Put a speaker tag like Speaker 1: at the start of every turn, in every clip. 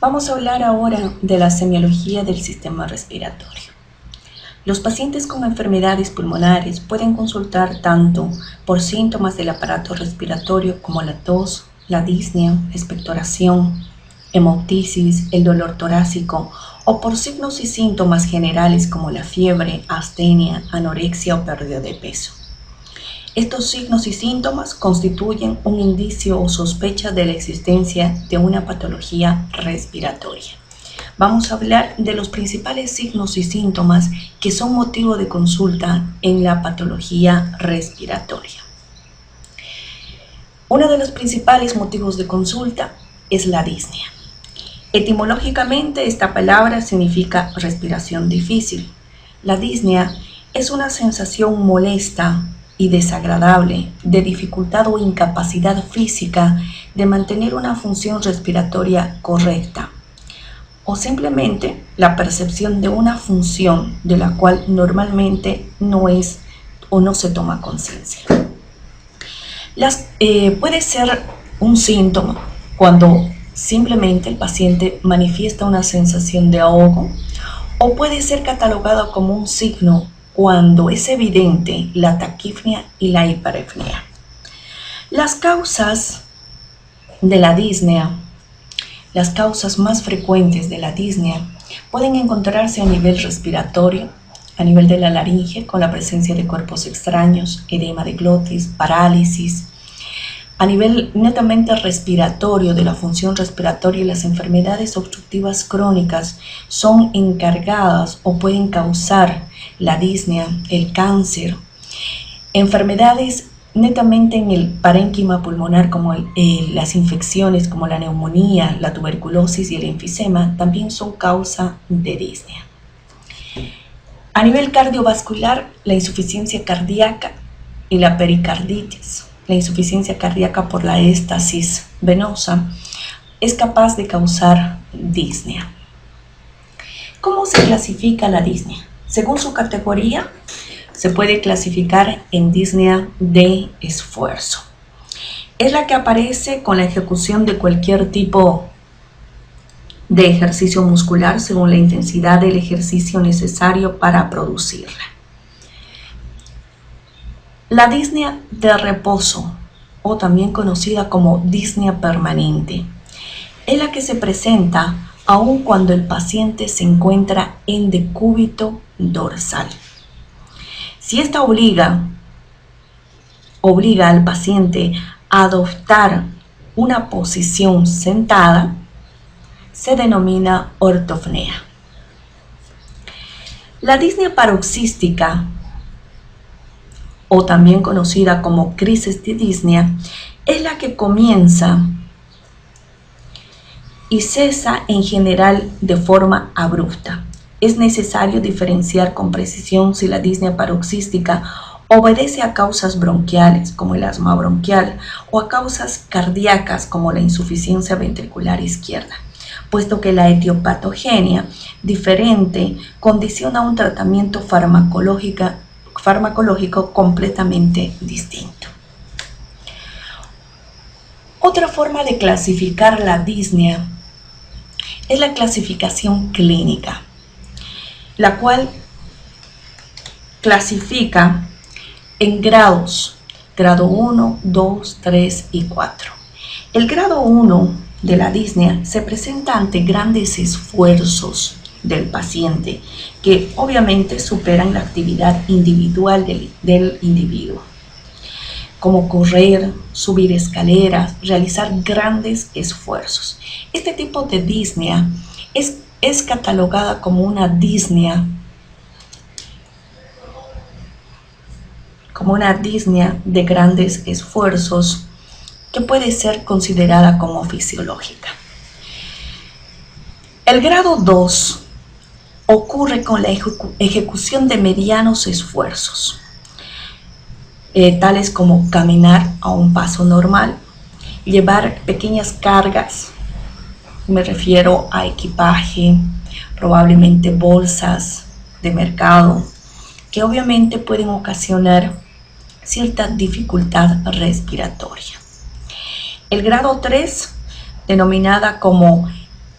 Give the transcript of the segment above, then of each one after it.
Speaker 1: Vamos a hablar ahora de la semiología del sistema respiratorio. Los pacientes con enfermedades pulmonares pueden consultar tanto por síntomas del aparato respiratorio como la tos, la disnea, expectoración, hemoptisis, el dolor torácico o por signos y síntomas generales como la fiebre, astenia, anorexia o pérdida de peso. Estos signos y síntomas constituyen un indicio o sospecha de la existencia de una patología respiratoria. Vamos a hablar de los principales signos y síntomas que son motivo de consulta en la patología respiratoria. Uno de los principales motivos de consulta es la disnea. Etimológicamente, esta palabra significa respiración difícil. La disnea es una sensación molesta y desagradable de dificultad o incapacidad física de mantener una función respiratoria correcta, o simplemente la percepción de una función de la cual normalmente no es o no se toma conciencia. Puede ser un síntoma cuando simplemente el paciente manifiesta una sensación de ahogo, o puede ser catalogado como un signo cuando es evidente la taquipnea y la hiperapnea. Las causas de la disnea, las causas más frecuentes de la disnea pueden encontrarse a nivel respiratorio, a nivel de la laringe, con la presencia de cuerpos extraños, edema de glotis, parálisis. A nivel netamente respiratorio, de la función respiratoria, las enfermedades obstructivas crónicas son encargadas o pueden causar la disnea, el cáncer. Enfermedades netamente en el parénquima pulmonar, como las infecciones como la neumonía, la tuberculosis y el enfisema, también son causa de disnea. A nivel cardiovascular, la insuficiencia cardíaca y la pericarditis, la insuficiencia cardíaca por la éstasis venosa, es capaz de causar disnea. ¿Cómo se clasifica la disnea? Según su categoría, se puede clasificar en disnea de esfuerzo. Es la que aparece con la ejecución de cualquier tipo de ejercicio muscular según la intensidad del ejercicio necesario para producirla. La disnea de reposo, o también conocida como disnea permanente, es la que se presenta aun cuando el paciente se encuentra en decúbito dorsal. Si esta obliga al paciente a adoptar una posición sentada, se denomina ortopnea. La disnea paroxística, o también conocida como crisis de disnea, es la que comienza y cesa en general de forma abrupta. Es necesario diferenciar con precisión si la disnea paroxística obedece a causas bronquiales, como el asma bronquial, o a causas cardíacas, como la insuficiencia ventricular izquierda, puesto que la etiopatogenia diferente condiciona un tratamiento farmacológico completamente distinto. Otra forma de clasificar la disnea es la clasificación clínica, la cual clasifica en grados, grado 1, 2, 3 y 4. El grado 1 de la disnea se presenta ante grandes esfuerzos del paciente, que obviamente superan la actividad individual del individuo, como correr, subir escaleras, realizar grandes esfuerzos. Este tipo de disnea es catalogada como una disnea de grandes esfuerzos, que puede ser considerada como fisiológica. El grado 2 ocurre con la ejecución de medianos esfuerzos, tales como caminar a un paso normal, llevar pequeñas cargas, me refiero a equipaje, probablemente bolsas de mercado, que obviamente pueden ocasionar cierta dificultad respiratoria. El grado 3, denominada como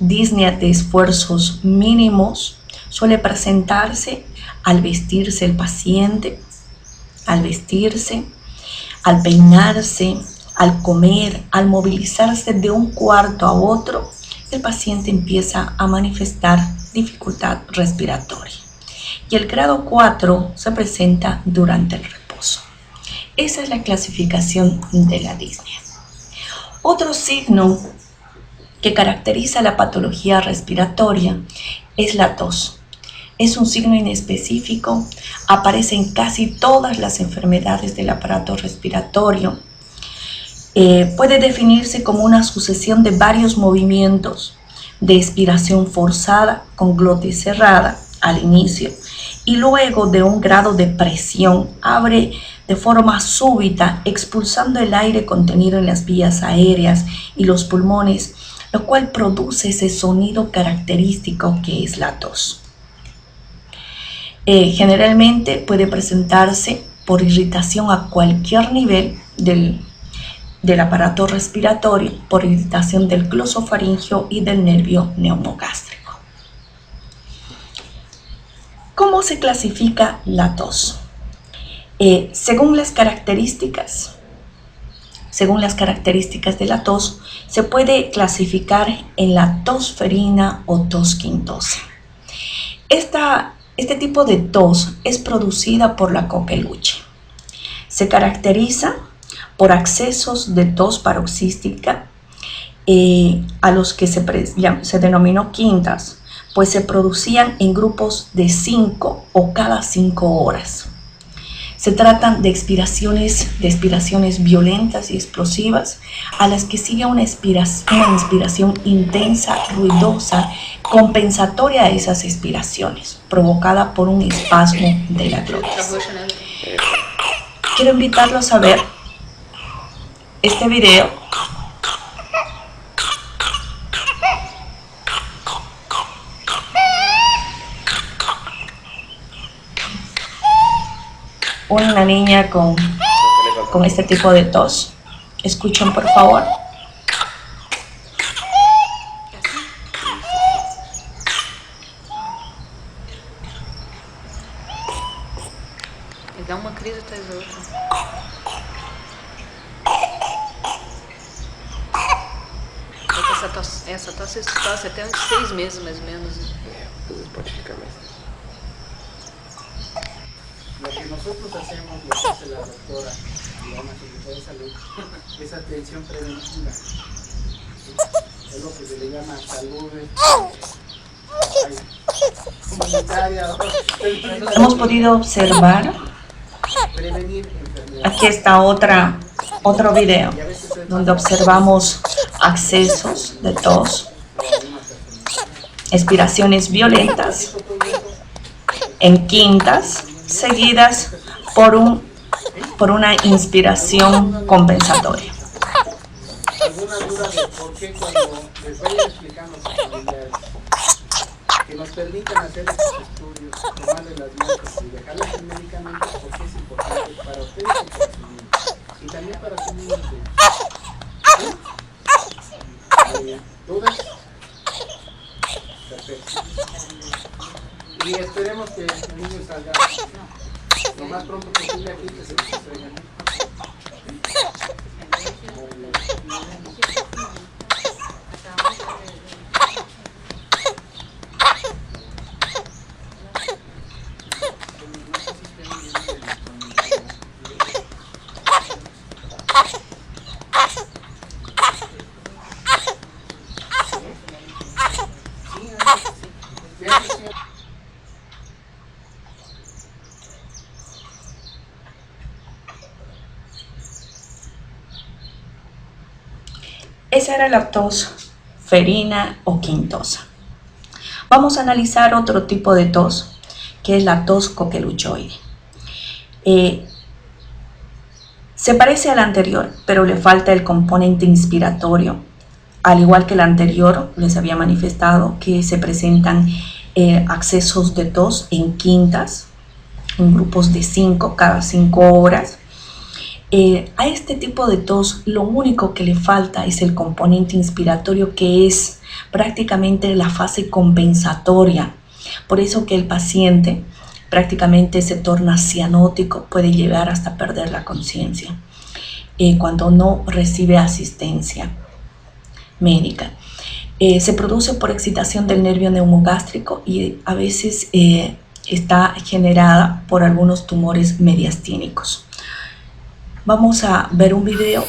Speaker 1: disnea de esfuerzos mínimos suele presentarse al vestirse el paciente, al vestirse, al peinarse, al comer, al movilizarse de un cuarto a otro. El paciente empieza a manifestar dificultad respiratoria. Y el grado 4 se presenta durante el reposo. Esa es la clasificación de la disnea. Otro signo que caracteriza la patología respiratoria es la tos. Es un signo inespecífico, aparece en casi todas las enfermedades del aparato respiratorio. Puede definirse como una sucesión de varios movimientos de expiración forzada con glotis cerrada al inicio y luego de un grado de presión abre de forma súbita expulsando el aire contenido en las vías aéreas y los pulmones, lo cual produce ese sonido característico que es la tos. Generalmente puede presentarse por irritación a cualquier nivel del aparato respiratorio, por irritación del glosofaringeo y del nervio neumogástrico. ¿Cómo se clasifica la tos? Según las características de la tos, se puede clasificar en la tos ferina o tos quintosa. Este tipo de tos es producida por la coqueluche. Se caracteriza por accesos de tos paroxística a los que se denominó quintas, pues se producían en grupos de 5 o cada 5 horas. Se tratan de expiraciones violentas y explosivas a las que sigue una inspiración intensa, ruidosa, compensatoria a esas expiraciones, provocada por un espasmo de la glotis. Quiero invitarlos a ver este video una niña con este tipo de tos. Escuchen por favor.
Speaker 2: Dá uma crise atrás da outra. Essa tosse até uns 6 meses mais ou menos.
Speaker 3: Pode ficar mais.
Speaker 4: Lo que nosotros hacemos, lo que hace la doctora y la Secretaría de Salud, es atención preventiva. Es lo que se le llama salud comunitaria.
Speaker 1: Hemos podido observar,
Speaker 4: Prevenir enfermedades.
Speaker 1: aquí está otro video, donde observamos accesos de tos, expiraciones violentas en quintas, seguidas por una inspiración compensatoria.
Speaker 4: ¿Alguna duda de por qué cuando les vayan explicando a sus familiares que nos permitan hacer estos estudios, tomarle las muestras y dejarles el medicamento, porque es importante para ustedes y para sus niños? Y también para sus niños. ¿Dudas? Perfecto. Y esperemos que el niño salga lo más pronto posible aquí, que se nos traigan.
Speaker 1: Esa era la tos ferina o quintosa. Vamos a analizar otro tipo de tos, que es la tos coqueluchoide. Se parece a la anterior, pero le falta el componente inspiratorio. Al igual que la anterior, les había manifestado que se presentan accesos de tos en quintas, en grupos de 5 cada 5 horas. A este tipo de tos lo único que le falta es el componente inspiratorio, que es prácticamente la fase compensatoria. Por eso que el paciente prácticamente se torna cianótico, puede llegar hasta perder la conciencia cuando no recibe asistencia médica. Se produce por excitación del nervio neumogástrico y a veces está generada por algunos tumores mediastínicos. Vamos a ver un video.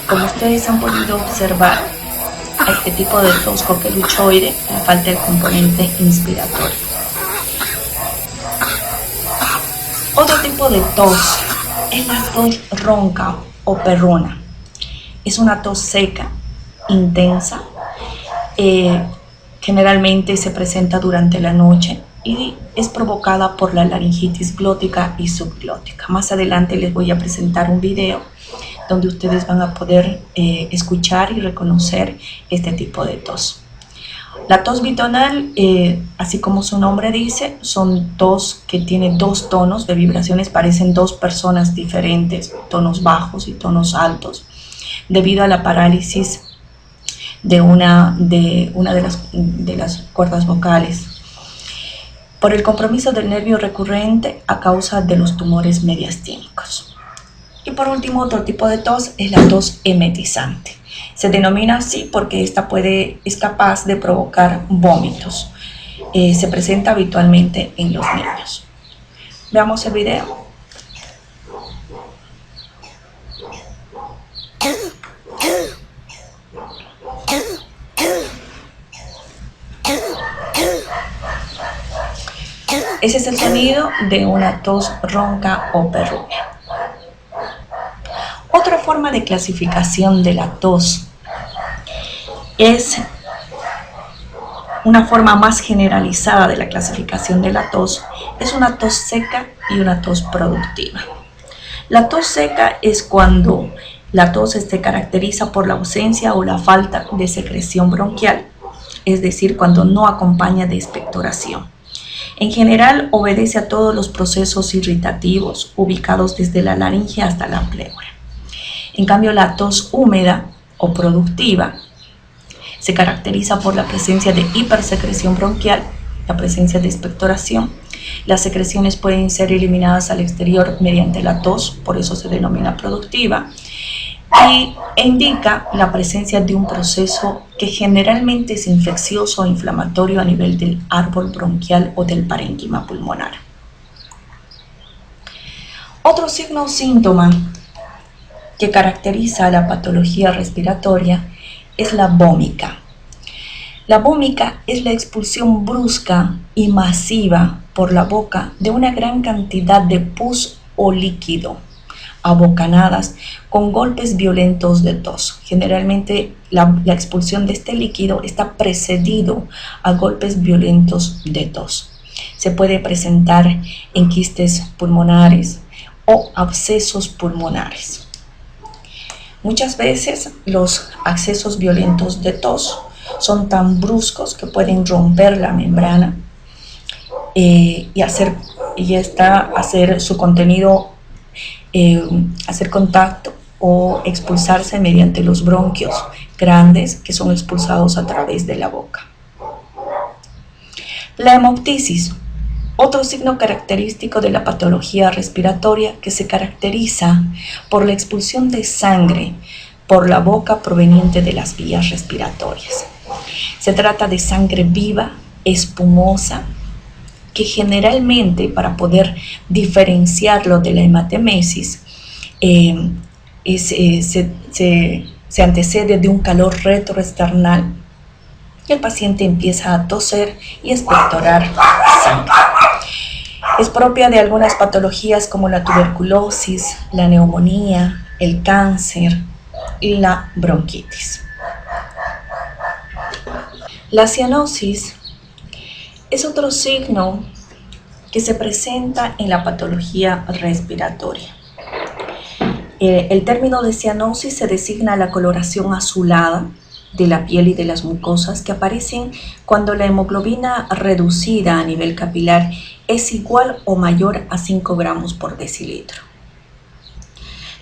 Speaker 1: Como ustedes han podido observar, a este tipo de tos coqueluchoide le falta el componente inspiratorio. Otro tipo de tos es la tos ronca o perruna. Es una tos seca, intensa, generalmente se presenta durante la noche y es provocada por la laringitis glótica y subglótica. Más adelante les voy a presentar un video donde ustedes van a poder escuchar y reconocer este tipo de tos. La tos bitonal, así como su nombre dice, son tos que tienen dos tonos de vibraciones, parecen dos personas diferentes, tonos bajos y tonos altos, debido a la parálisis de una de las cuerdas vocales, por el compromiso del nervio recurrente a causa de los tumores mediastínicos. Y por último, otro tipo de tos es la tos emetizante. Se denomina así porque esta es capaz de provocar vómitos. Se presenta habitualmente en los niños. Veamos el video. Ese es el sonido de una tos ronca o perruna. Otra forma de clasificación de la tos es una forma más generalizada de la clasificación de la tos, es una tos seca y una tos productiva. La tos seca es cuando la tos se caracteriza por la ausencia o la falta de secreción bronquial, es decir, cuando no acompaña de expectoración. En general obedece a todos los procesos irritativos ubicados desde la laringe hasta la pleura. En cambio, la tos húmeda o productiva se caracteriza por la presencia de hipersecreción bronquial, la presencia de expectoración. Las secreciones pueden ser eliminadas al exterior mediante la tos, por eso se denomina productiva, e indica la presencia de un proceso que generalmente es infeccioso o inflamatorio a nivel del árbol bronquial o del parénquima pulmonar. Otro signo o síntoma que caracteriza a la patología respiratoria es la vómica. La vómica es la expulsión brusca y masiva por la boca de una gran cantidad de pus o líquido a bocanadas con golpes violentos de tos. Generalmente la expulsión de este líquido está precedido a golpes violentos de tos. Se puede presentar en quistes pulmonares o abscesos pulmonares. Muchas veces los accesos violentos de tos son tan bruscos que pueden romper la membrana y hacer su contenido, hacer contacto o expulsarse mediante los bronquios grandes que son expulsados a través de la boca. La hemoptisis, otro signo característico de la patología respiratoria que se caracteriza por la expulsión de sangre por la boca proveniente de las vías respiratorias. Se trata de sangre viva, espumosa, que generalmente, para poder diferenciarlo de la hematemesis, se antecede de un calor retroesternal y el paciente empieza a toser y expectorar sangre. Es propia de algunas patologías como la tuberculosis, la neumonía, el cáncer y la bronquitis. La cianosis es otro signo que se presenta en la patología respiratoria. El término de cianosis se designa a la coloración azulada de la piel y de las mucosas que aparecen cuando la hemoglobina reducida a nivel capilar es igual o mayor a 5 gramos por decilitro.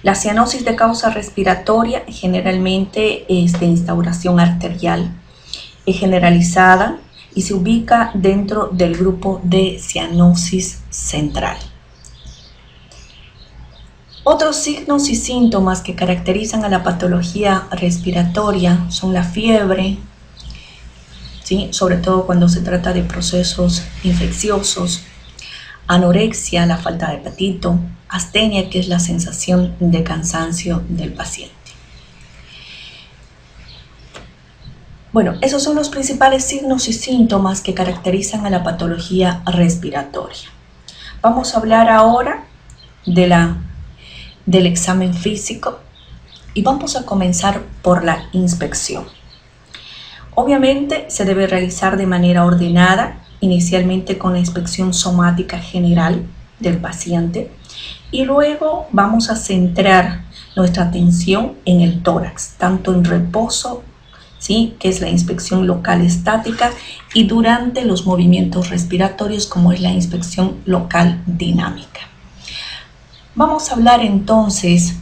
Speaker 1: La cianosis de causa respiratoria generalmente es de instauración arterial, es generalizada y se ubica dentro del grupo de cianosis central. Otros signos y síntomas que caracterizan a la patología respiratoria son la fiebre, ¿sí?, sobre todo cuando se trata de procesos infecciosos, anorexia, la falta de apetito, astenia, que es la sensación de cansancio del paciente. Bueno, esos son los principales signos y síntomas que caracterizan a la patología respiratoria. Vamos a hablar ahora del examen físico y vamos a comenzar por la inspección. Obviamente se debe realizar de manera ordenada, inicialmente con la inspección somática general del paciente y luego vamos a centrar nuestra atención en el tórax, tanto en reposo, ¿sí?, que es la inspección local estática, y durante los movimientos respiratorios, como es la inspección local dinámica. Vamos a hablar entonces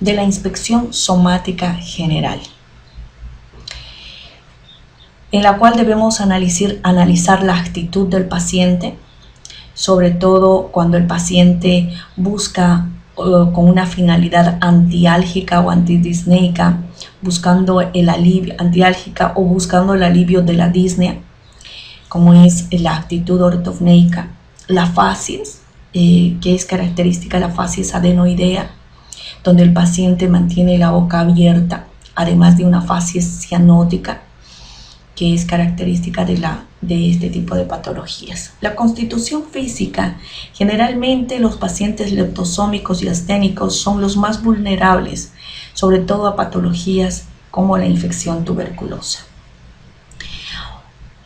Speaker 1: de la inspección somática general, en la cual debemos analizar la actitud del paciente, sobre todo cuando el paciente busca con una finalidad antiálgica o antidisneica, buscando el alivio antiálgica o buscando el alivio de la disnea, como es la actitud ortopneica, la facies, que es característica de la facies adenoidea, donde el paciente mantiene la boca abierta, además de una facies cianótica, que es característica de este tipo de patologías. La constitución física, generalmente los pacientes leptosómicos y asténicos son los más vulnerables, sobre todo a patologías como la infección tuberculosa.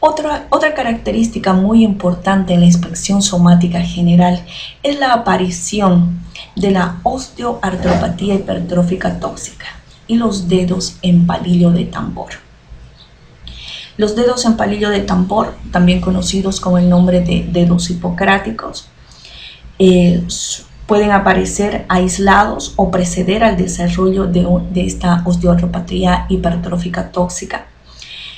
Speaker 1: Otra característica muy importante en la inspección somática general es la aparición de la osteoartropatía hipertrófica tóxica y los dedos en palillo de tambor. Los dedos en palillo de tambor, también conocidos como el nombre de dedos hipocráticos, pueden aparecer aislados o preceder al desarrollo de esta osteoartropatía hipertrófica tóxica.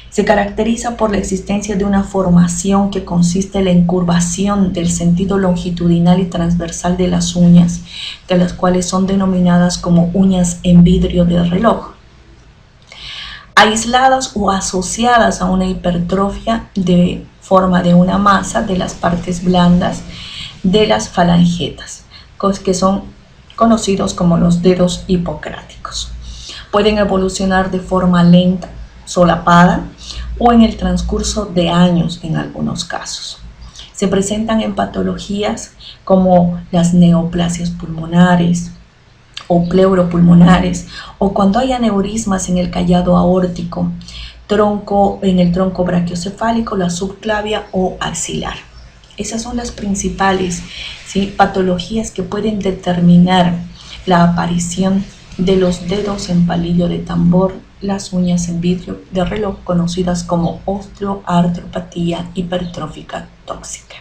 Speaker 1: Se caracteriza por la existencia de una formación que consiste en la incurvación del sentido longitudinal y transversal de las uñas, de las cuales son denominadas como uñas en vidrio de reloj, aisladas o asociadas a una hipertrofia de forma de una masa de las partes blandas de las falangetas, que son conocidos como los dedos hipocráticos. Pueden evolucionar de forma lenta, solapada o en el transcurso de años en algunos casos. Se presentan en patologías como las neoplasias pulmonares o pleuropulmonares, o cuando hay aneurismas en el callado aórtico, en el tronco brachiocefálico, la subclavia o axilar. Esas son las principales, ¿sí?, patologías que pueden determinar la aparición de los dedos en palillo de tambor, las uñas en vidrio de reloj, conocidas como osteoartropatía hipertrófica tóxica.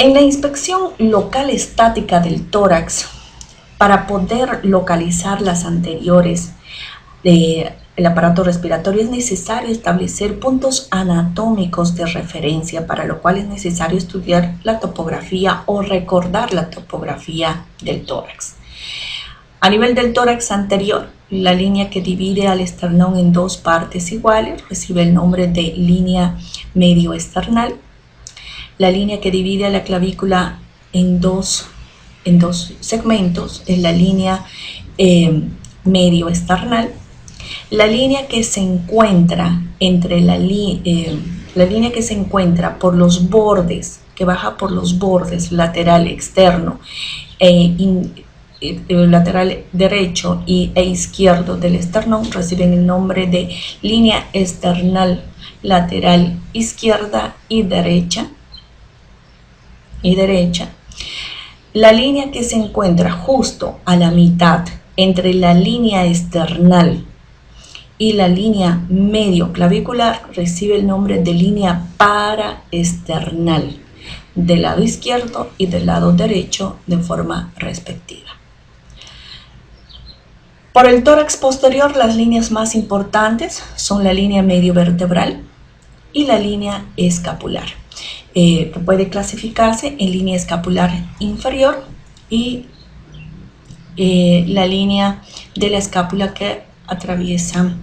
Speaker 1: En la inspección local estática del tórax, para poder localizar las anteriores del aparato respiratorio, es necesario establecer puntos anatómicos de referencia, para lo cual es necesario estudiar la topografía o recordar la topografía del tórax. A nivel del tórax anterior, la línea que divide al esternón en dos partes iguales recibe el nombre de línea medio-esternal. La línea que divide a la clavícula en dos segmentos es la línea medio-esternal. La línea que se encuentra entre la línea que se encuentra por los bordes, que baja por los bordes lateral externo lateral derecho e izquierdo del esternón, reciben el nombre de línea esternal lateral izquierda y derecha. La línea que se encuentra justo a la mitad entre la línea esternal y la línea medio clavicular recibe el nombre de línea paraesternal, del lado izquierdo y del lado derecho de forma respectiva. Por el tórax posterior, las líneas más importantes son la línea medio vertebral y la línea escapular. Puede clasificarse en línea escapular inferior y la línea de la escápula que atraviesa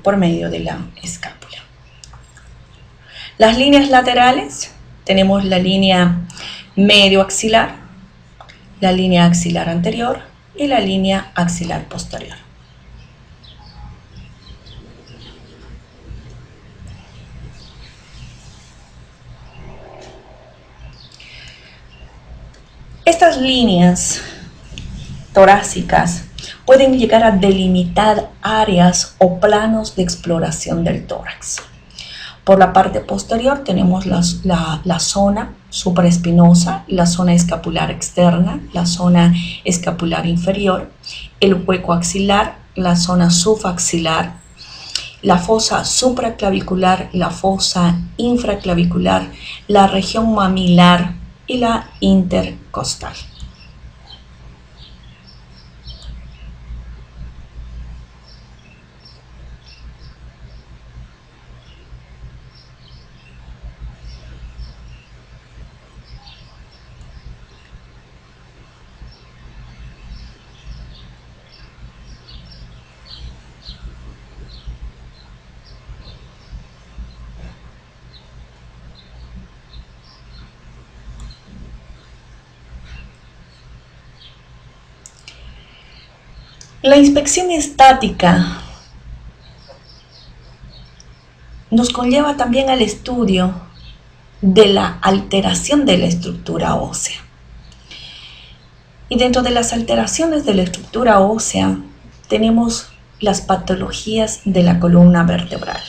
Speaker 1: por medio de la escápula. Las líneas laterales, tenemos la línea medio axilar, la línea axilar anterior y la línea axilar posterior. Estas líneas torácicas pueden llegar a delimitar áreas o planos de exploración del tórax. Por la parte posterior tenemos la zona supraespinosa, la zona escapular externa, la zona escapular inferior, el hueco axilar, la zona subaxilar, la fosa supraclavicular, la fosa infraclavicular, la región mamilar y la intercostal. La inspección estática nos conlleva también al estudio de la alteración de la estructura ósea. Y dentro de las alteraciones de la estructura ósea tenemos las patologías de la columna vertebral.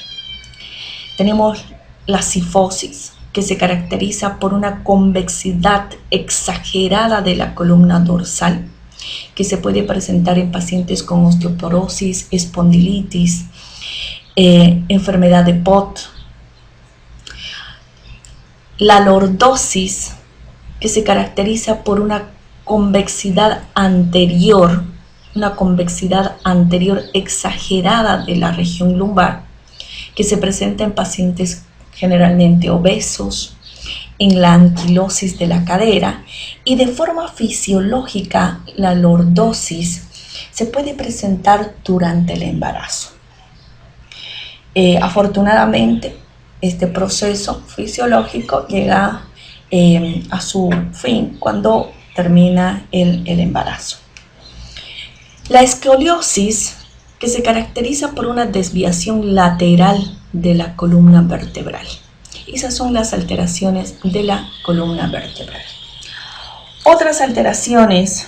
Speaker 1: Tenemos la cifosis, que se caracteriza por una convexidad exagerada de la columna dorsal, que se puede presentar en pacientes con osteoporosis, espondilitis, enfermedad de Pott. La lordosis, que se caracteriza por una convexidad anterior exagerada de la región lumbar, que se presenta en pacientes generalmente obesos, en la anquilosis de la cadera, y de forma fisiológica la lordosis se puede presentar durante el embarazo. Afortunadamente, este proceso fisiológico llega a su fin cuando termina el embarazo. La escoliosis, que se caracteriza por una desviación lateral de la columna vertebral. Esas son las alteraciones de la columna vertebral. Otras alteraciones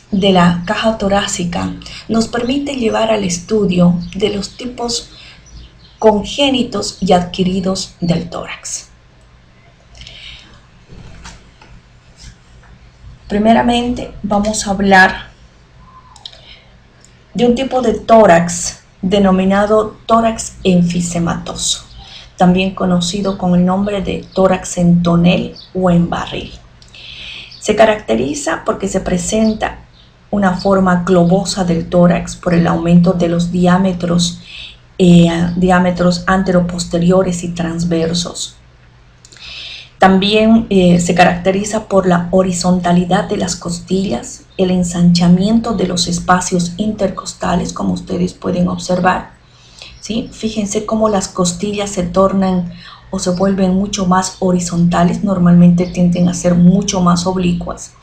Speaker 1: de la caja torácica nos permiten llevar al estudio de los tipos congénitos y adquiridos del tórax. Primeramente vamos a hablar de un tipo de tórax denominado tórax enfisematoso. también conocido con el nombre de tórax en tonel o en barril. Se caracteriza porque se presenta una forma globosa del tórax por el aumento de los diámetros anteroposteriores y transversos. También se caracteriza por la horizontalidad de las costillas, el ensanchamiento de los espacios intercostales, como ustedes pueden observar, ¿sí? Fíjense cómo las costillas se tornan o se vuelven mucho más horizontales, normalmente tienden a ser mucho más oblicuas.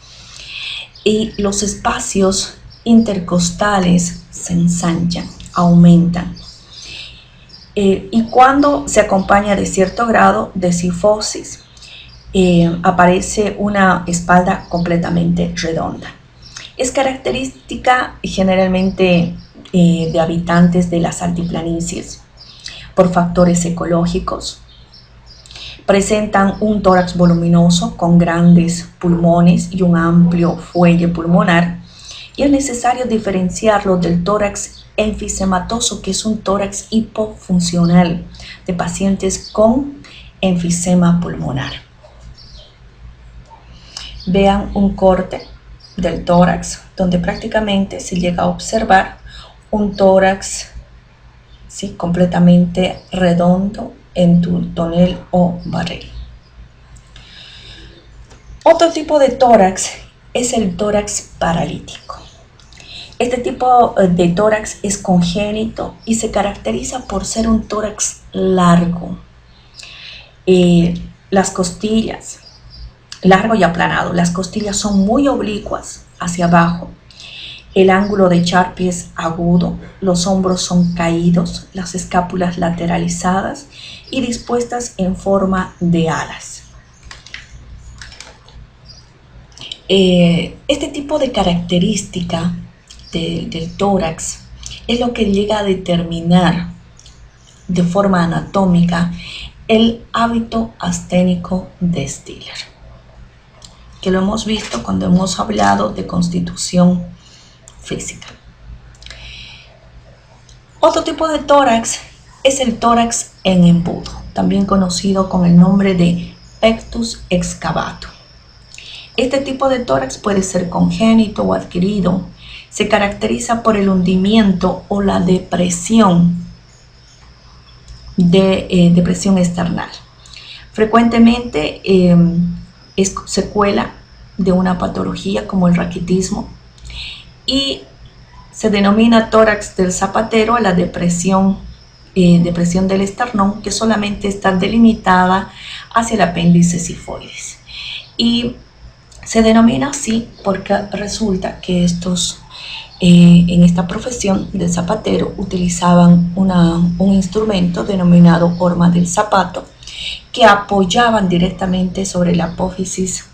Speaker 1: Y los espacios intercostales se ensanchan, aumentan. Y cuando se acompaña de cierto grado de cifosis, aparece una espalda completamente redonda. Es característica generalmente de habitantes de las altiplanicies por factores ecológicos. Presentan un tórax voluminoso con grandes pulmones y un amplio fuelle pulmonar, y es necesario diferenciarlo del tórax enfisematoso, que es un tórax hipofuncional de pacientes con enfisema pulmonar. Vean un corte del tórax donde prácticamente se llega a observar un tórax, ¿sí?, completamente redondo en tonel o barril. Otro tipo de tórax es el tórax paralítico. Este tipo de tórax es congénito y se caracteriza por ser un tórax largo. Las costillas, largo y aplanado, las costillas son muy oblicuas hacia abajo. El ángulo de Charpy es agudo, los hombros son caídos, las escápulas lateralizadas y dispuestas en forma de alas. Este tipo de característica del tórax es lo que llega a determinar de forma anatómica el hábito asténico de Stiller, que lo hemos visto cuando hemos hablado de constitución física. Otro tipo de tórax es el tórax en embudo, también conocido con el nombre de pectus excavatum. Este tipo de tórax puede ser congénito o adquirido. Se caracteriza por el hundimiento o la depresión external. Frecuentemente es secuela de una patología como el raquitismo, y se denomina tórax del zapatero a la depresión del esternón, que solamente está delimitada hacia el apéndice cifoides. Y se denomina así porque resulta que en esta profesión del zapatero utilizaban un instrumento denominado horma del zapato, que apoyaban directamente sobre la apófisis,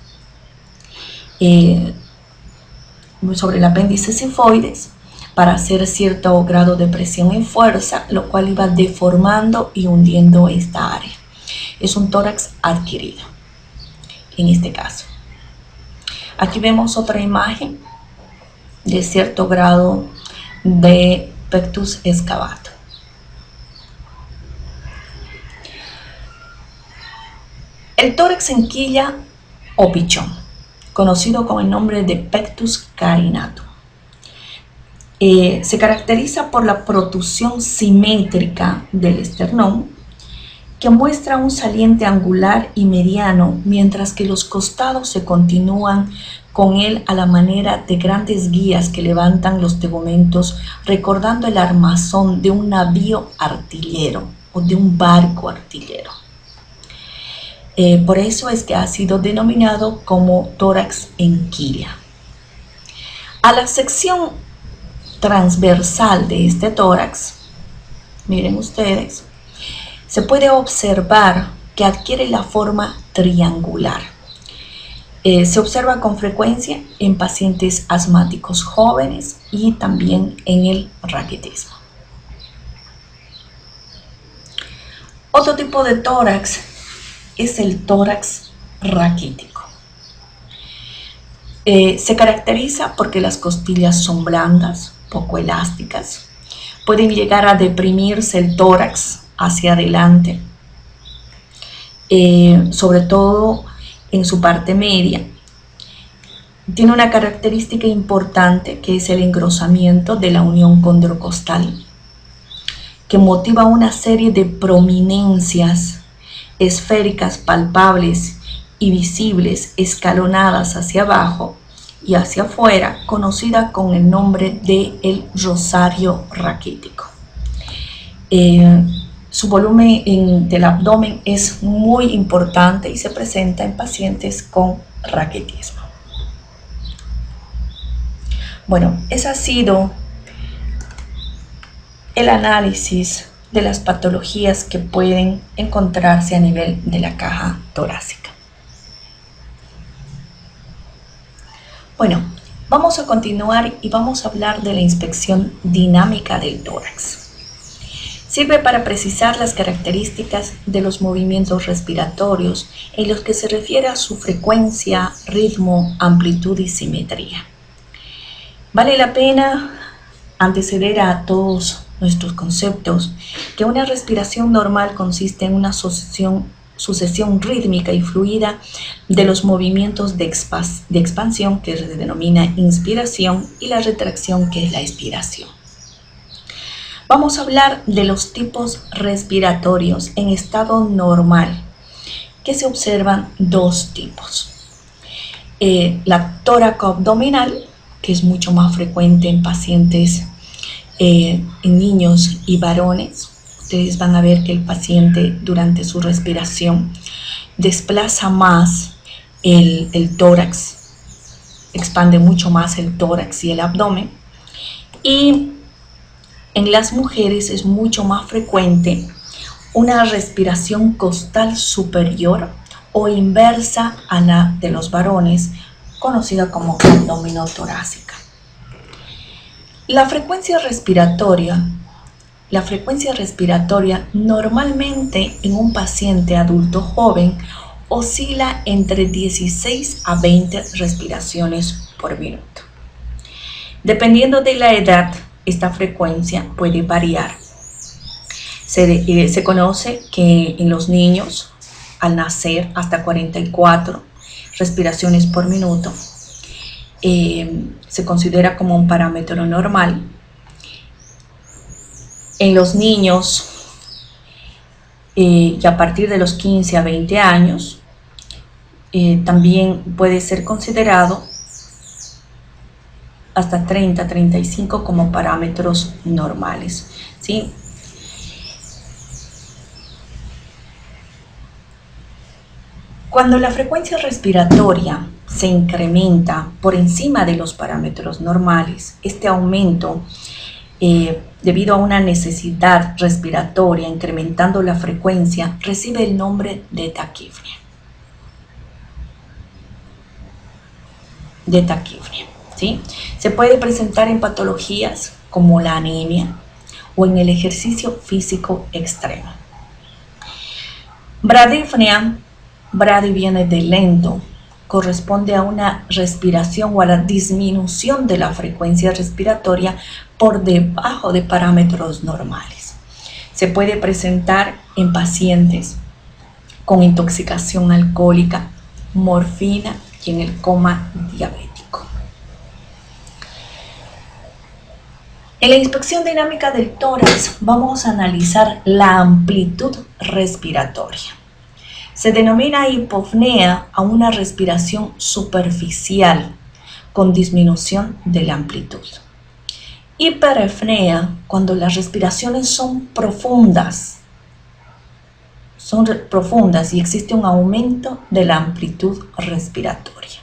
Speaker 1: sobre el apéndice cifoides, para hacer cierto grado de presión y fuerza, lo cual iba deformando y hundiendo esta área. Es un tórax adquirido en este caso. Aquí vemos otra imagen de cierto grado de pectus excavatum. El tórax en quilla o pichón, conocido con el nombre de pectus carinatum, se caracteriza por la protrusión simétrica del esternón, que muestra un saliente angular y mediano, mientras que los costados se continúan con él a la manera de grandes guías que levantan los tegumentos, recordando el armazón de un navío artillero o de un barco artillero. Por eso es que ha sido denominado como tórax en quilla. A la sección transversal de este tórax, miren ustedes, se puede observar que adquiere la forma triangular. Se observa con frecuencia en pacientes asmáticos jóvenes y también en el raquitismo. Otro tipo de tórax es el tórax raquítico. Se caracteriza porque las costillas son blandas, poco elásticas. Pueden llegar a deprimirse el tórax hacia adelante sobre todo en su parte media. Tiene una característica importante que es el engrosamiento de la unión condrocostal, que motiva una serie de prominencias esféricas palpables y visibles escalonadas hacia abajo y hacia afuera, conocida con el nombre de el rosario raquítico. Su volumen del abdomen es muy importante y se presenta en pacientes con raquitismo. Bueno, ese ha sido el análisis de las patologías que pueden encontrarse a nivel de la caja torácica. Bueno, vamos a continuar y vamos a hablar de la inspección dinámica del tórax. Sirve para precisar las características de los movimientos respiratorios en los que se refiere a su frecuencia, ritmo, amplitud y simetría. Vale la pena anteceder a todos nuestros conceptos que una respiración normal consiste en una sucesión rítmica y fluida de los movimientos de expansión, que se denomina inspiración, y la retracción, que es la expiración. Vamos a hablar de los tipos respiratorios en estado normal, que se observan dos tipos. La tóraco-abdominal, que es mucho más frecuente en pacientes, en niños y varones. Ustedes van a ver que el paciente durante su respiración desplaza más el tórax, expande mucho más el tórax y el abdomen. Y en las mujeres es mucho más frecuente una respiración costal superior o inversa a la de los varones, conocida como abdominotorácica. La frecuencia respiratoria normalmente en un paciente adulto joven oscila entre 16 a 20 respiraciones por minuto. Dependiendo de la edad, esta frecuencia puede variar. Se conoce que en los niños, al nacer, hasta 44 respiraciones por minuto se considera como un parámetro normal. En los niños y a partir de los 15 a 20 años también puede ser considerado hasta 30 a 35 como parámetros normales, ¿sí? Cuando la frecuencia respiratoria se incrementa por encima de los parámetros normales, este aumento, debido a una necesidad respiratoria incrementando la frecuencia, recibe el nombre de taquipnea. ¿Sí? Se puede presentar en patologías como la anemia o en el ejercicio físico extremo. Bradipnea, bradi viene de lento, corresponde a una respiración o a la disminución de la frecuencia respiratoria por debajo de parámetros normales. Se puede presentar en pacientes con intoxicación alcohólica, morfina y en el coma diabético. En la inspección dinámica del tórax vamos a analizar la amplitud respiratoria. Se denomina hipopnea a una respiración superficial con disminución de la amplitud. Hiperapnea cuando las respiraciones son profundas y existe un aumento de la amplitud respiratoria.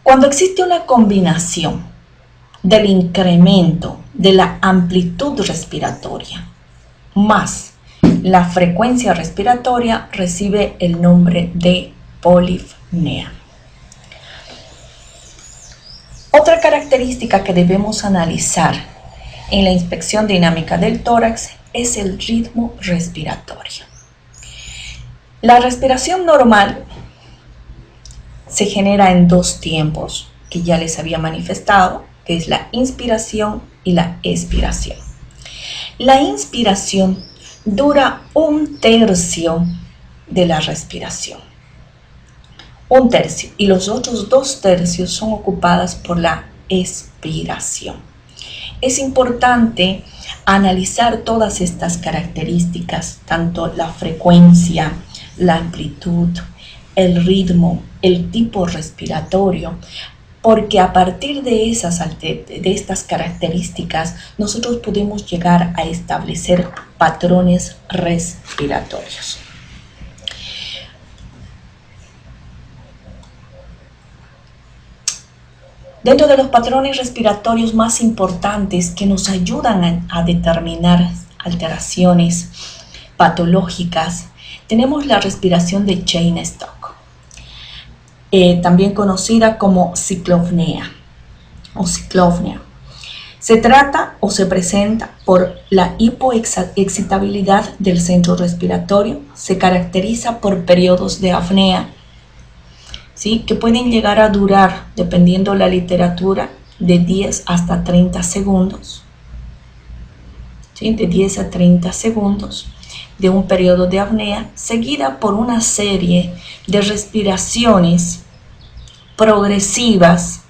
Speaker 1: Cuando existe una combinación del incremento de la amplitud respiratoria más la frecuencia respiratoria, recibe el nombre de polipnea. Otra característica que debemos analizar en la inspección dinámica del tórax es el ritmo respiratorio. La respiración normal se genera en dos tiempos que ya les había manifestado, que es la inspiración y la expiración. La inspiración dura 1/3 de la respiración. 1/3, y los otros 2/3 son ocupadas por la expiración. Es importante analizar todas estas características, tanto la frecuencia, la amplitud, el ritmo, el tipo respiratorio, porque a partir de estas características nosotros podemos llegar a establecer patrones respiratorios. Dentro de los patrones respiratorios más importantes que nos ayudan a determinar alteraciones patológicas, tenemos la respiración de Cheyne-Stokes, también conocida como ciclopnea o ciclopnea. Se trata o se presenta por la hipoexcitabilidad del centro respiratorio. Se caracteriza por periodos de apnea, ¿sí?, que pueden llegar a durar, dependiendo la literatura, de 10 hasta 30 segundos. ¿Sí? De 10 a 30 segundos de un periodo de apnea, seguida por una serie de respiraciones progresivas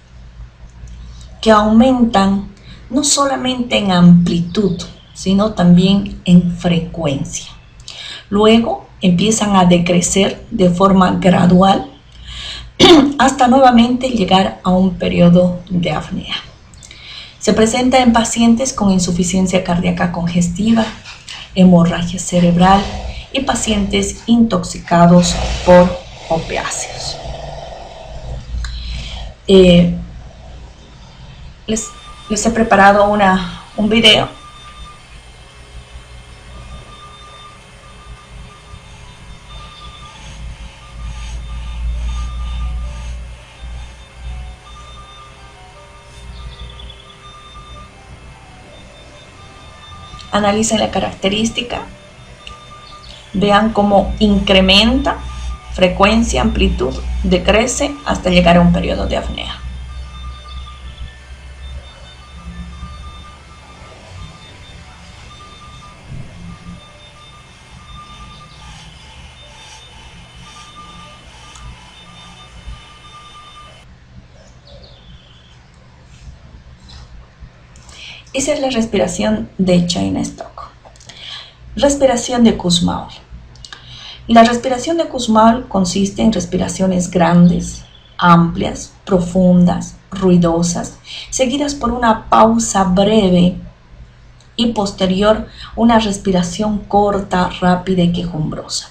Speaker 1: que aumentan no solamente en amplitud, sino también en frecuencia. Luego empiezan a decrecer de forma gradual hasta nuevamente llegar a un periodo de apnea. Se presenta en pacientes con insuficiencia cardíaca congestiva, hemorragia cerebral y pacientes intoxicados por opiáceos. Les he preparado un video. Analicen la característica, vean cómo incrementa frecuencia, amplitud, decrece hasta llegar a un periodo de apnea. Esa es la respiración de Cheyne-Stokes. Respiración de Kussmaul. La respiración de Kussmaul consiste en respiraciones grandes, amplias, profundas, ruidosas, seguidas por una pausa breve y posterior una respiración corta, rápida y quejumbrosa,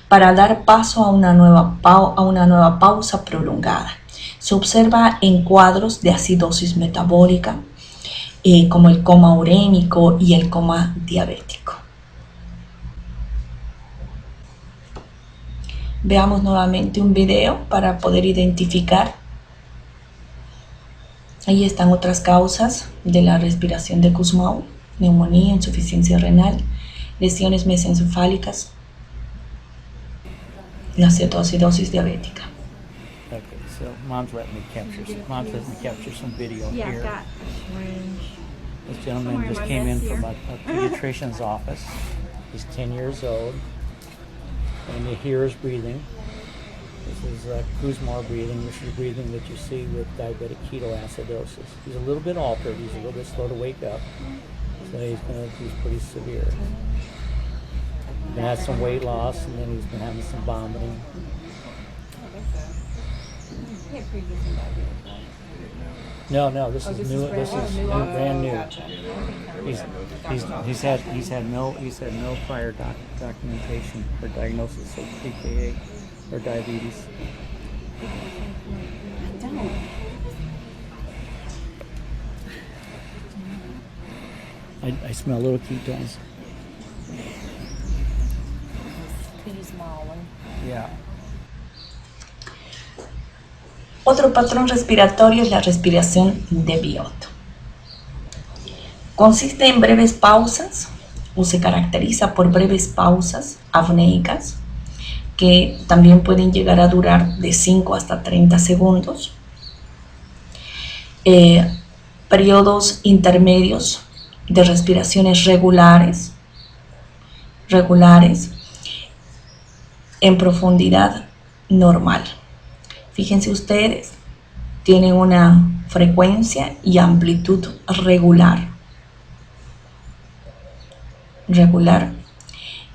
Speaker 1: para dar paso a una nueva pausa prolongada. Se observa en cuadros de acidosis metabólica, como el coma urémico y el coma diabético. Veamos nuevamente un video para poder identificar. Ahí están otras causas de la respiración de Kussmaul: neumonía, insuficiencia renal, lesiones mesencefálicas, la cetoacidosis diabética.
Speaker 5: Okay, so mom's letting me capture some video
Speaker 6: Yeah,
Speaker 5: here.
Speaker 6: I've got range.
Speaker 5: This gentleman just came in from a pediatrician's office. He's 10 years old, and he hears breathing. This is Kussmaul breathing. This is breathing that you see with diabetic ketoacidosis. He's a little bit altered. He's a little bit slow to wake up, so he's pretty severe. He's been had some weight loss, and then he's been having some vomiting.
Speaker 6: He had pre-existing diabetes, right?
Speaker 5: No, this is new. This is brand new.
Speaker 6: Gotcha.
Speaker 5: He's had no prior documentation or diagnosis of PKA or diabetes. I smell little ketones.
Speaker 6: Kussmaul.
Speaker 5: Yeah.
Speaker 1: Otro patrón respiratorio es la respiración de Biot. Consiste en breves pausas, o se caracteriza por breves pausas apneicas, que también pueden llegar a durar de 5 hasta 30 segundos. Periodos intermedios de respiraciones regulares, regulares en profundidad normal. Fíjense ustedes, tienen una frecuencia y amplitud regular.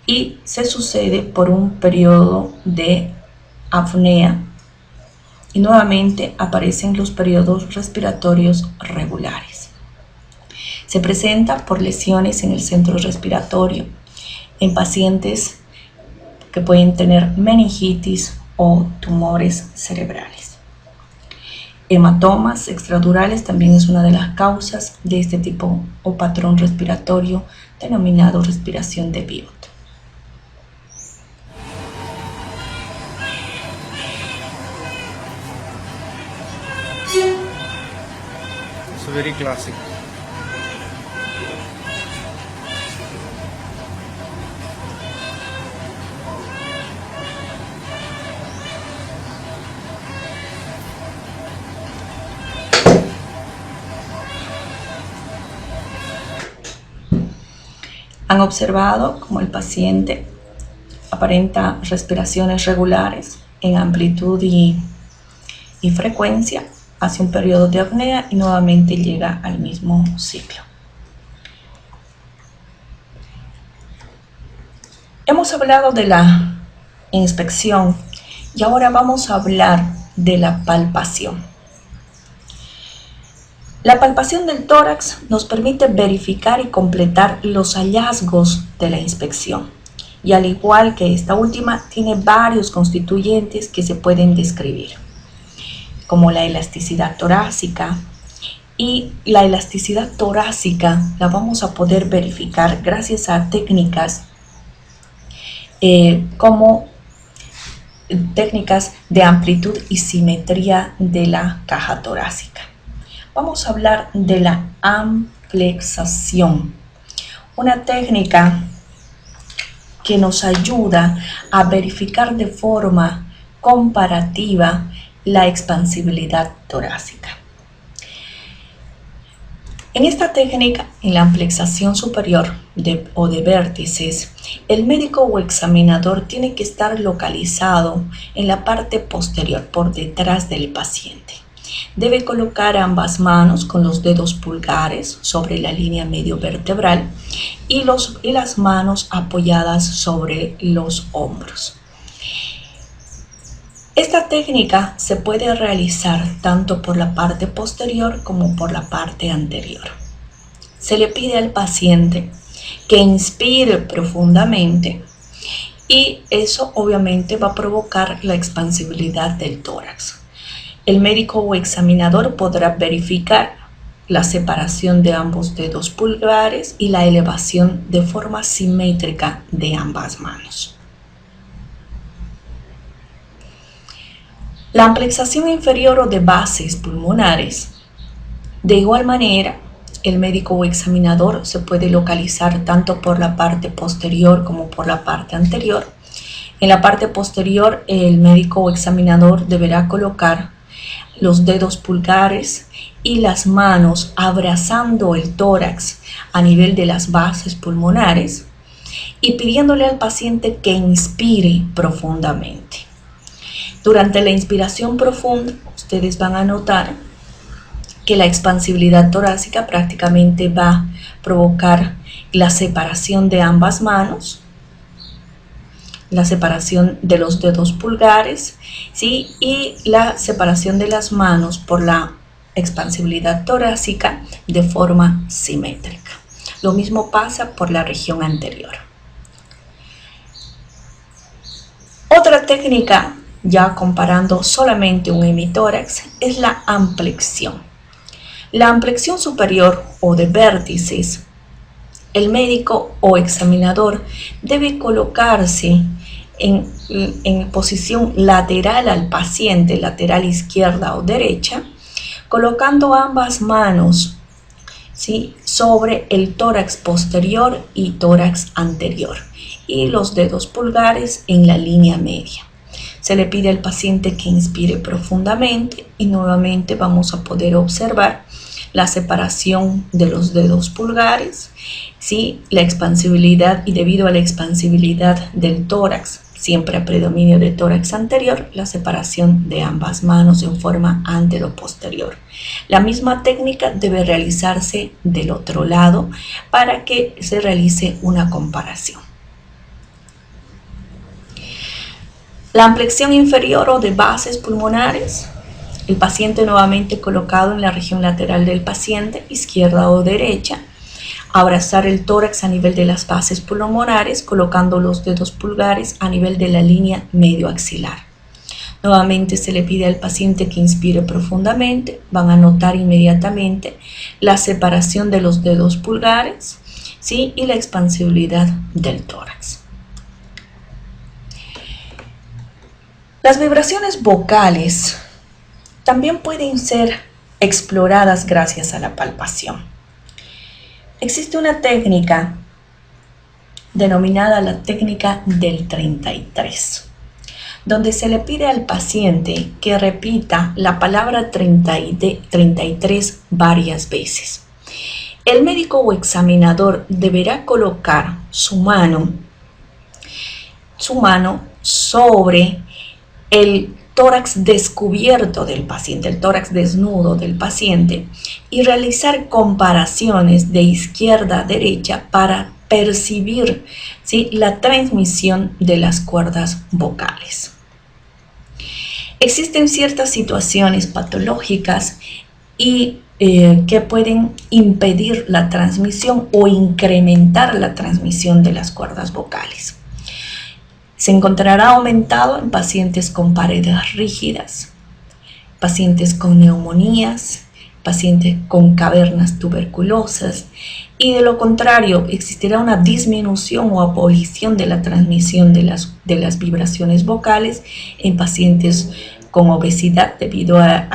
Speaker 1: Y se sucede por un periodo de apnea y nuevamente aparecen los periodos respiratorios regulares. Se presenta por lesiones en el centro respiratorio en pacientes que pueden tener meningitis o tumores cerebrales. Hematomas extradurales también es una de las causas de este tipo o patrón respiratorio denominado respiración de Biot.
Speaker 7: It's very classic.
Speaker 1: Han observado cómo el paciente aparenta respiraciones regulares en amplitud y frecuencia, hace un periodo de apnea y nuevamente llega al mismo ciclo. Hemos hablado de la inspección y ahora vamos a hablar de la palpación. La palpación del tórax nos permite verificar y completar los hallazgos de la inspección. Y al igual que esta última, tiene varios constituyentes que se pueden describir, como la elasticidad torácica. Y la elasticidad torácica la vamos a poder verificar gracias a técnicas como técnicas de amplitud y simetría de la caja torácica. Vamos a hablar de la amplexación, una técnica que nos ayuda a verificar de forma comparativa la expansibilidad torácica. En esta técnica, en la amplexación superior o de vértices, el médico o examinador tiene que estar localizado en la parte posterior, por detrás del paciente. Debe colocar ambas manos con los dedos pulgares sobre la línea medio vertebral y las manos apoyadas sobre los hombros. Esta técnica se puede realizar tanto por la parte posterior como por la parte anterior. Se le pide al paciente que inspire profundamente y eso obviamente va a provocar la expansibilidad del tórax. El médico o examinador podrá verificar la separación de ambos dedos pulgares y la elevación de forma simétrica de ambas manos. La amplexación inferior o de bases pulmonares. De igual manera, el médico o examinador se puede localizar tanto por la parte posterior como por la parte anterior. En la parte posterior, el médico o examinador deberá colocar los dedos pulgares y las manos abrazando el tórax a nivel de las bases pulmonares y pidiéndole al paciente que inspire profundamente. Durante la inspiración profunda, ustedes van a notar que la expansibilidad torácica prácticamente va a provocar la separación de ambas manos, la separación de los dedos pulgares, ¿sí? Y la separación de las manos por la expansibilidad torácica de forma simétrica. Lo mismo pasa por la región anterior. Otra técnica, ya comparando solamente un hemitórax, es la amplexión. La amplexión superior o de vértices, el médico o examinador debe colocarse en posición lateral al paciente, lateral izquierda o derecha, colocando ambas manos, ¿sí?, sobre el tórax posterior y tórax anterior y los dedos pulgares en la línea media. Se le pide al paciente que inspire profundamente y nuevamente vamos a poder observar la separación de los dedos pulgares ¿sí? La expansibilidad, y debido a la expansibilidad del tórax, siempre a predominio de tórax anterior, la separación de ambas manos en forma antero-posterior. La misma técnica debe realizarse del otro lado para que se realice una comparación. La ampliación inferior o de bases pulmonares. El paciente nuevamente colocado en la región lateral del paciente, izquierda o derecha. Abrazar el tórax a nivel de las bases pulmonares, colocando los dedos pulgares a nivel de la línea medio axilar. Nuevamente se le pide al paciente que inspire profundamente. Van a notar inmediatamente la separación de los dedos pulgares, ¿sí? Y la expansibilidad del tórax. Las vibraciones vocales también pueden ser exploradas gracias a la palpación. Existe una técnica denominada la técnica del 33, donde se le pide al paciente que repita la palabra 33 varias veces. El médico o examinador deberá colocar su mano sobre el tórax descubierto del paciente, el tórax desnudo del paciente, y realizar comparaciones de izquierda a derecha para percibir, ¿sí?, la transmisión de las cuerdas vocales. Existen ciertas situaciones patológicas y que pueden impedir la transmisión o incrementar la transmisión de las cuerdas vocales. Se encontrará aumentado en pacientes con paredes rígidas, pacientes con neumonías, pacientes con cavernas tuberculosas, y de lo contrario existirá una disminución o abolición de la transmisión de las vibraciones vocales en pacientes con obesidad debido a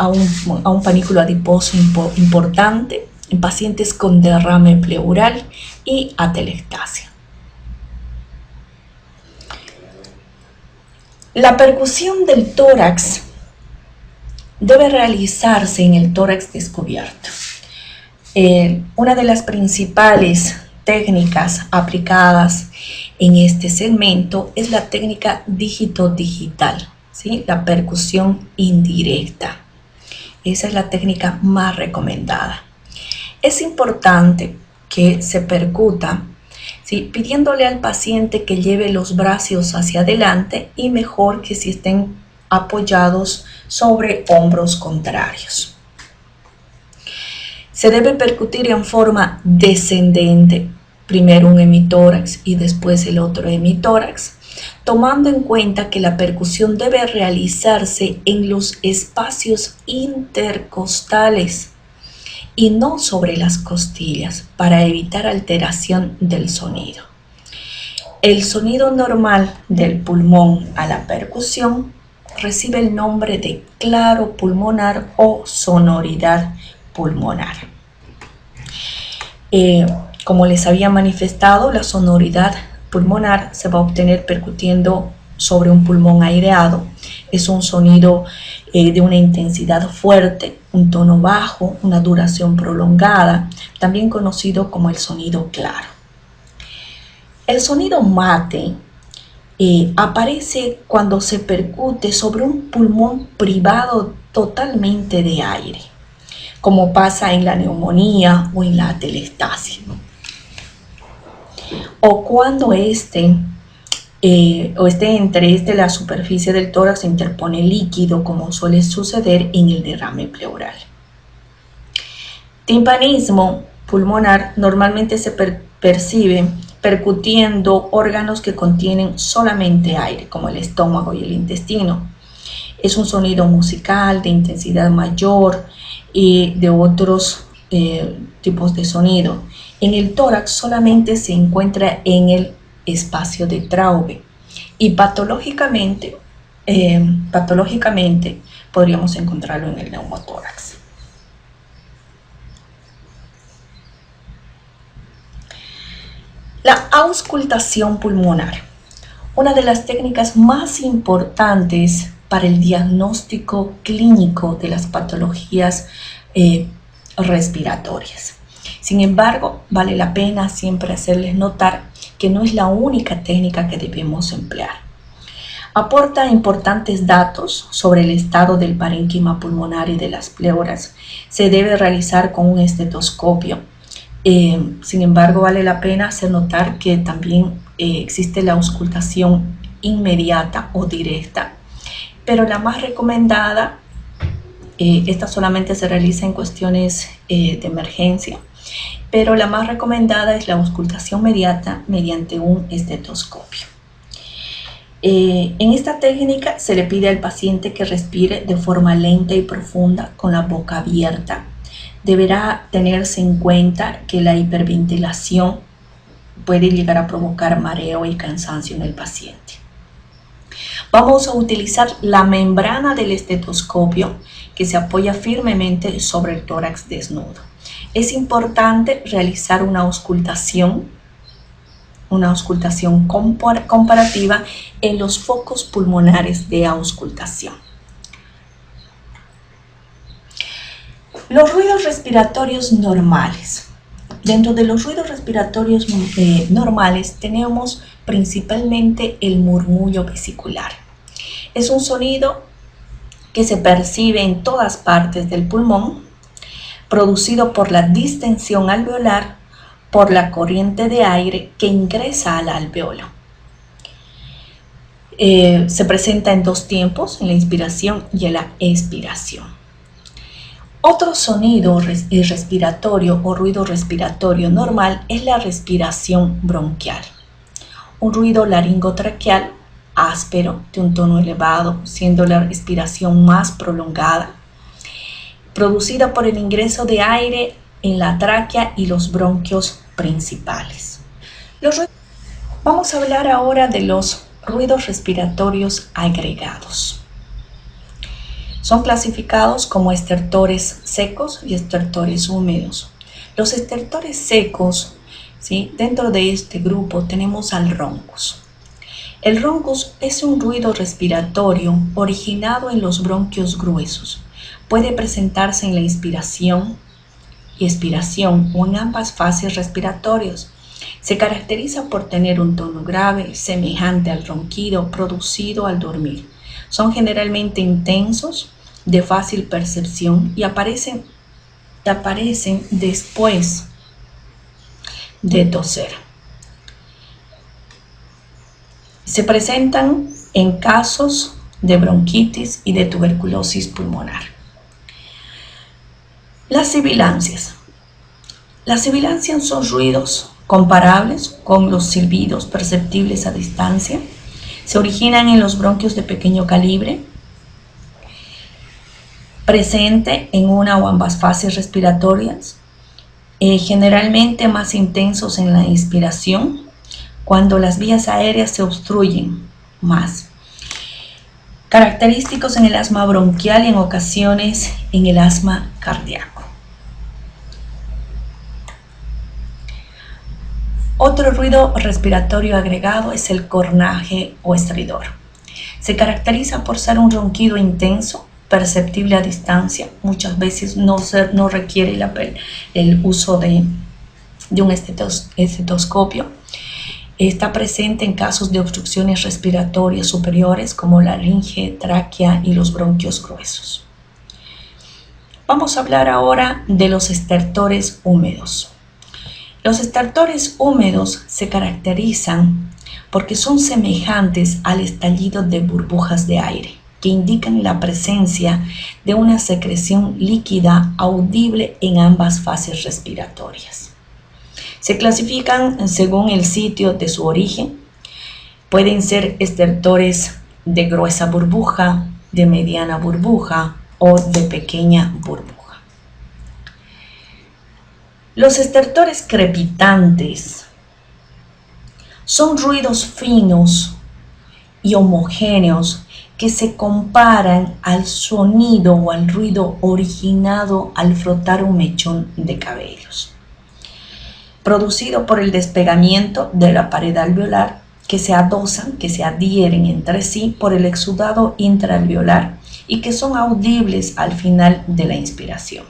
Speaker 1: un panículo adiposo importante, en pacientes con derrame pleural y atelectasia. La percusión del tórax debe realizarse en el tórax descubierto. Una de las principales técnicas aplicadas en este segmento es la técnica dígito-digital, ¿sí? La percusión indirecta. Esa es la técnica más recomendada. Es importante que se percuta, ¿sí?, pidiéndole al paciente que lleve los brazos hacia adelante, y mejor que si estén apoyados sobre hombros contrarios. Se debe percutir en forma descendente, primero un hemitórax y después el otro hemitórax, tomando en cuenta que la percusión debe realizarse en los espacios intercostales y no sobre las costillas, para evitar alteración del sonido. El sonido normal del pulmón a la percusión recibe el nombre de claro pulmonar o sonoridad pulmonar. Como les había manifestado, la sonoridad pulmonar se va a obtener percutiendo sobre un pulmón aireado. Es un sonido de una intensidad fuerte, un tono bajo, una duración prolongada, también conocido como el sonido claro. El sonido mate aparece cuando se percute sobre un pulmón privado totalmente de aire, como pasa en la neumonía o en la atelectasia, o cuando esté entre la superficie del tórax se interpone líquido, como suele suceder en el derrame pleural. Timpanismo pulmonar normalmente se percibe percutiendo órganos que contienen solamente aire, como el estómago y el intestino. Es un sonido musical de intensidad mayor y de otros tipos de sonido. En el tórax solamente se encuentra en el espacio de Traube, y patológicamente podríamos encontrarlo en el neumotórax. La auscultación pulmonar, una de las técnicas más importantes para el diagnóstico clínico de las patologías respiratorias. Sin embargo, vale la pena siempre hacerles notar que no es la única técnica que debemos emplear. Aporta importantes datos sobre el estado del parénquima pulmonar y de las pleuras. Se debe realizar con un estetoscopio. Sin embargo, vale la pena hacer notar que también existe la auscultación inmediata o directa, pero la más recomendada, esta solamente se realiza en cuestiones de emergencia, pero la más recomendada es la auscultación inmediata mediante un estetoscopio. En esta técnica se le pide al paciente que respire de forma lenta y profunda con la boca abierta. Deberá tenerse en cuenta que la hiperventilación puede llegar a provocar mareo y cansancio en el paciente. Vamos a utilizar la membrana del estetoscopio que se apoya firmemente sobre el tórax desnudo. Es importante realizar una auscultación comparativa en los focos pulmonares de auscultación. Los ruidos respiratorios normales. Dentro de los ruidos respiratorios normales tenemos principalmente el murmullo vesicular. Es un sonido que se percibe en todas partes del pulmón, producido por la distensión alveolar por la corriente de aire que ingresa al alveolo. Se presenta en dos tiempos, en la inspiración y en la expiración. Otro sonido respiratorio o ruido respiratorio normal es la respiración bronquial. Un ruido laringotraqueal áspero de un tono elevado, siendo la respiración más prolongada, producida por el ingreso de aire en la tráquea y los bronquios principales. Vamos a hablar ahora de los ruidos respiratorios agregados. Son clasificados como estertores secos y estertores húmedos. Los estertores secos, ¿sí? Dentro de este grupo tenemos al roncus. El roncus es un ruido respiratorio originado en los bronquios gruesos. Puede presentarse en la inspiración y expiración o en ambas fases respiratorias. Se caracteriza por tener un tono grave, semejante al ronquido producido al dormir. Son generalmente intensos, de fácil percepción y aparecen después de toser. Se presentan en casos de bronquitis y de tuberculosis pulmonar. Las sibilancias. Las sibilancias son ruidos comparables con los silbidos perceptibles a distancia. Se originan en los bronquios de pequeño calibre, presente en una o ambas fases respiratorias, generalmente más intensos en la inspiración, cuando las vías aéreas se obstruyen más. Característicos en el asma bronquial y en ocasiones en el asma cardíaco. Otro ruido respiratorio agregado es el cornaje o estridor. Se caracteriza por ser un ronquido intenso, perceptible a distancia. Muchas veces no requiere el uso de un estetoscopio. Está presente en casos de obstrucciones respiratorias superiores como la laringe, tráquea y los bronquios gruesos. Vamos a hablar ahora de los estertores húmedos. Los estertores húmedos se caracterizan porque son semejantes al estallido de burbujas de aire, que indican la presencia de una secreción líquida audible en ambas fases respiratorias. Se clasifican según el sitio de su origen. Pueden ser estertores de gruesa burbuja, de mediana burbuja o de pequeña burbuja. Los estertores crepitantes son ruidos finos y homogéneos que se comparan al sonido o al ruido originado al frotar un mechón de cabellos, producido por el despegamiento de la pared alveolar, que se adosan, que se adhieren entre sí por el exudado intraalveolar y que son audibles al final de la inspiración.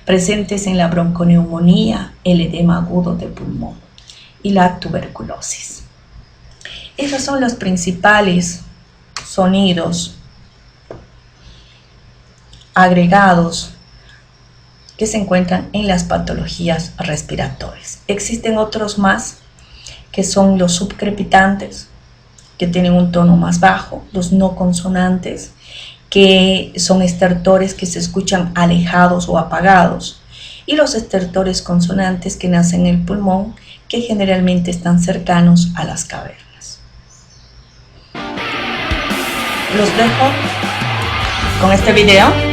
Speaker 1: presentes en la bronconeumonía, el edema agudo de pulmón y la tuberculosis. Esos son los principales sonidos agregados que se encuentran en las patologías respiratorias. Existen otros más, que son los subcrepitantes, que tienen un tono más bajo, los no consonantes, que son estertores que se escuchan alejados o apagados, y los estertores consonantes que nacen en el pulmón, que generalmente están cercanos a las cavernas. Los dejo con este video.